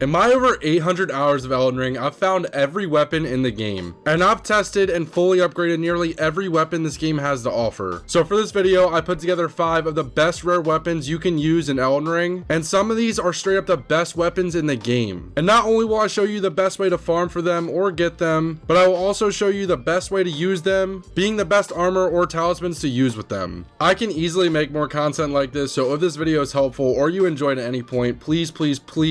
In my over 800 hours of Elden Ring, I've found every weapon in the game, and I've tested and fully upgraded nearly every weapon this game has to offer. So for this video, I put together 5 of the best rare weapons you can use in Elden Ring, and some of these are straight up the best weapons in the game. And not only will I show you the best way to farm for them or get them, but I will also show you the best way to use them, being the best armor or talismans to use with them. I can easily make more content like this, so if this video is helpful or you enjoyed at any point, please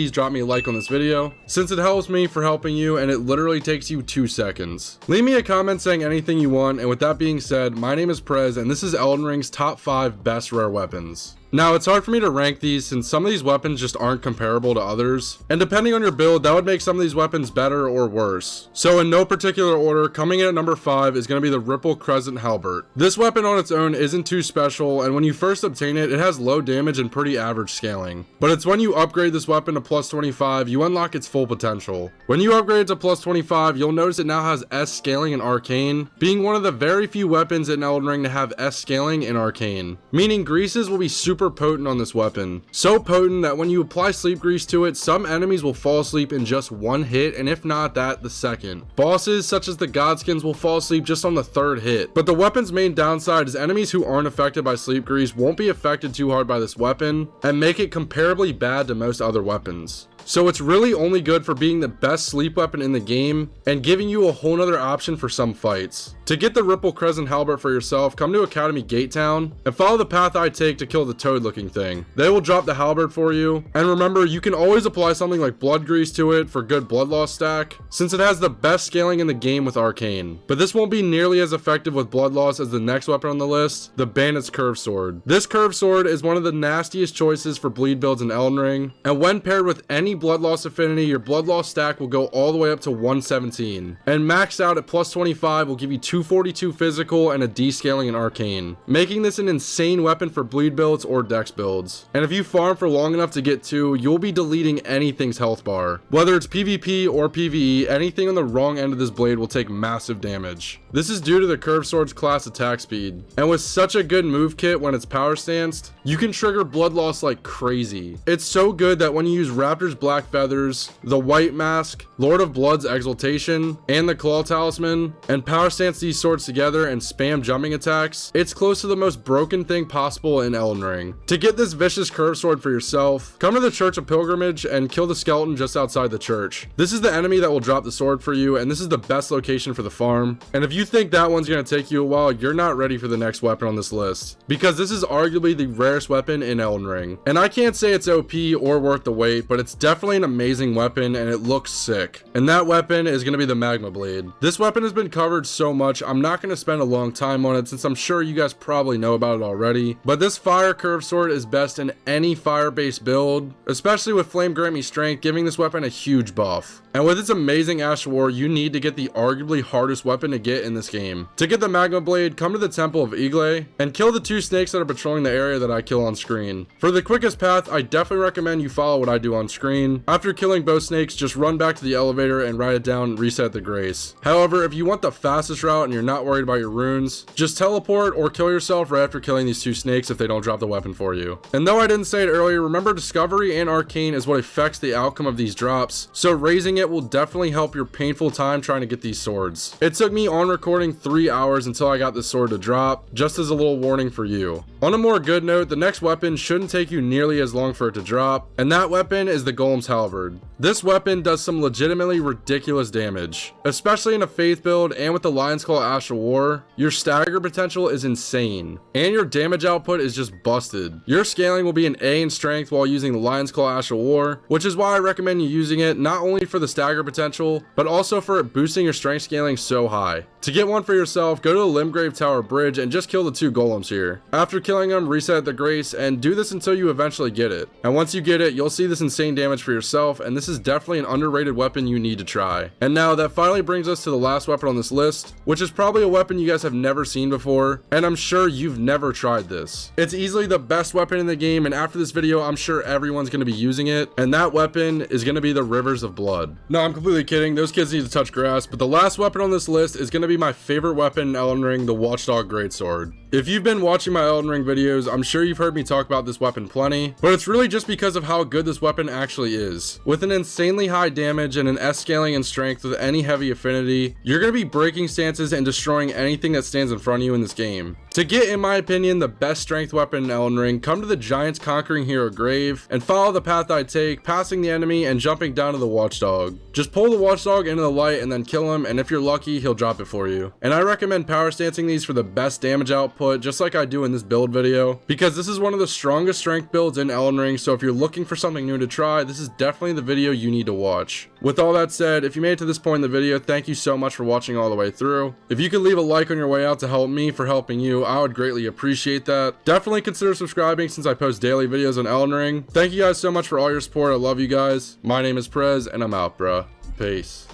drop me a like on this video, since it helps me for helping you, and it literally takes you 2 seconds. Leave me a comment saying anything you want, and with that being said, my name is Prez, and this is Elden Ring's top 5 best rare weapons. Now, it's hard for me to rank these since some of these weapons just aren't comparable to others, and depending on your build, that would make some of these weapons better or worse. So in no particular order, coming in at number 5 is going to be the Ripple Crescent Halbert. This weapon on its own isn't too special, and when you first obtain it, it has low damage and pretty average scaling. But it's when you upgrade this weapon to plus 25, you unlock its full potential. When you upgrade it to plus 25, you'll notice it now has S scaling in Arcane, being one of the very few weapons in Elden Ring to have S scaling in Arcane, meaning greases will be super potent on this weapon. So potent that when you apply sleep grease to it, some enemies will fall asleep in just 1 hit, and if not that, the second. Bosses such as the Godskins will fall asleep just on the 3rd hit. But the weapon's main downside is enemies who aren't affected by sleep grease won't be affected too hard by this weapon, and make it comparably bad to most other weapons. So it's really only good for being the best sleep weapon in the game and giving you a whole nother option for some fights. To get the Ripple Crescent Halbert for yourself, come to Academy Gate Town and follow the path I take to kill the toad looking thing. They will drop the Halbert for you, and remember, you can always apply something like blood grease to it for good blood loss stack, since it has the best scaling in the game with Arcane. But this won't be nearly as effective with blood loss as the next weapon on the list, the Bandit's Curved Sword. This curved sword is one of the nastiest choices for bleed builds in Elden Ring, and when paired with any blood loss affinity, your blood loss stack will go all the way up to 117, and maxed out at plus 25 will give you 242 physical and a D scaling in Arcane, making this an insane weapon for bleed builds or dex builds. And if you farm for long enough to get 2, you'll be deleting anything's health bar. Whether it's PvP or PvE, anything on the wrong end of this blade will take massive damage. This is due to the curved sword's class attack speed, and with such a good move kit when it's power stanced, you can trigger blood loss like crazy. It's so good that when you use Raptor's Black Feathers, the White Mask, Lord of Blood's Exaltation, and the Claw Talisman, and power stance these swords together and spam jumping attacks, it's close to the most broken thing possible in Elden Ring. To get this vicious curved sword for yourself, come to the Church of Pilgrimage and kill the skeleton just outside the church. This is the enemy that will drop the sword for you, and this is the best location for the farm. And if you think that one's going to take you a while, you're not ready for the next weapon on this list, because this is arguably the rarest weapon in Elden Ring. And I can't say it's OP or worth the wait, but it's definitely an amazing weapon and it looks sick. And that weapon is going to be the Magma Blade. This weapon has been covered so much, I'm not going to spend a long time on it since I'm sure you guys probably know about it already. But this fire curved sword is best in any fire-based build, especially with Flame Grant Me Strength, giving this weapon a huge buff. And with its amazing Ash War, you need to get the arguably hardest weapon to get in this game. To get the Magma Blade, come to the Temple of Igle and kill the 2 snakes that are patrolling the area that I kill on screen. For the quickest path, I definitely recommend you follow what I do on screen. After killing both snakes, just run back to the elevator and ride it down and reset the grace. However, if you want the fastest route and you're not worried about your runes, just teleport or kill yourself right after killing these 2 snakes if they don't drop the weapon for you. And though I didn't say it earlier, remember Discovery and Arcane is what affects the outcome of these drops, so raising it will definitely help your painful time trying to get these swords. It took me on recording 3 hours until I got this sword to drop, just as a little warning for you. On a more good note, the next weapon shouldn't take you nearly as long for it to drop, and that weapon is the Golems Halvard. This weapon does some legitimately ridiculous damage, especially in a faith build, and with the Lion's Claw Ash of War, your stagger potential is insane, and your damage output is just busted. Your scaling will be an A in strength while using the Lion's Claw Ash of War, which is why I recommend you using it not only for the stagger potential, but also for it boosting your strength scaling so high. To get one for yourself, go to the Limgrave Tower Bridge and just kill the 2 golems here. After killing them, reset the grace, and do this until you eventually get it. And once you get it, you'll see this insane damage for yourself, and this is definitely an underrated weapon you need to try. And now that finally brings us to the last weapon on this list, which is probably a weapon you guys have never seen before, and I'm sure you've never tried this. It's easily the best weapon in the game, and after this video, I'm sure everyone's going to be using it, and that weapon is going to be the Rivers of Blood. No, I'm completely kidding. Those kids need to touch grass, but the last weapon on this list is going to be my favorite weapon in Elden Ring, the Watchdog Greatsword. If you've been watching my Elden Ring videos, I'm sure you've heard me talk about this weapon plenty, but it's really just because of how good this weapon actually is. With an insanely high damage and an S scaling in strength with any heavy affinity, you're going to be breaking stances and destroying anything that stands in front of you in this game. To get, in my opinion, the best strength weapon in Elden Ring, come to the Giant's Conquering Hero grave and follow the path I take, passing the enemy and jumping down to the Watchdog. Just pull the Watchdog into the light and then kill him, and if you're lucky, he'll drop it for you. And I recommend power stancing these for the best damage output, just like I do in this build video, because this is one of the strongest strength builds in Elden Ring, so if you're looking for something new to try, this is definitely the video you need to watch. With all that said, if you made it to this point in the video, thank you so much for watching all the way through. If you could leave a like on your way out to help me for helping you, I would greatly appreciate that. Definitely consider subscribing since I post daily videos on Elden Ring. Thank you guys so much for all your support. I love you guys. My name is Prez, and I'm out, bruh. Peace.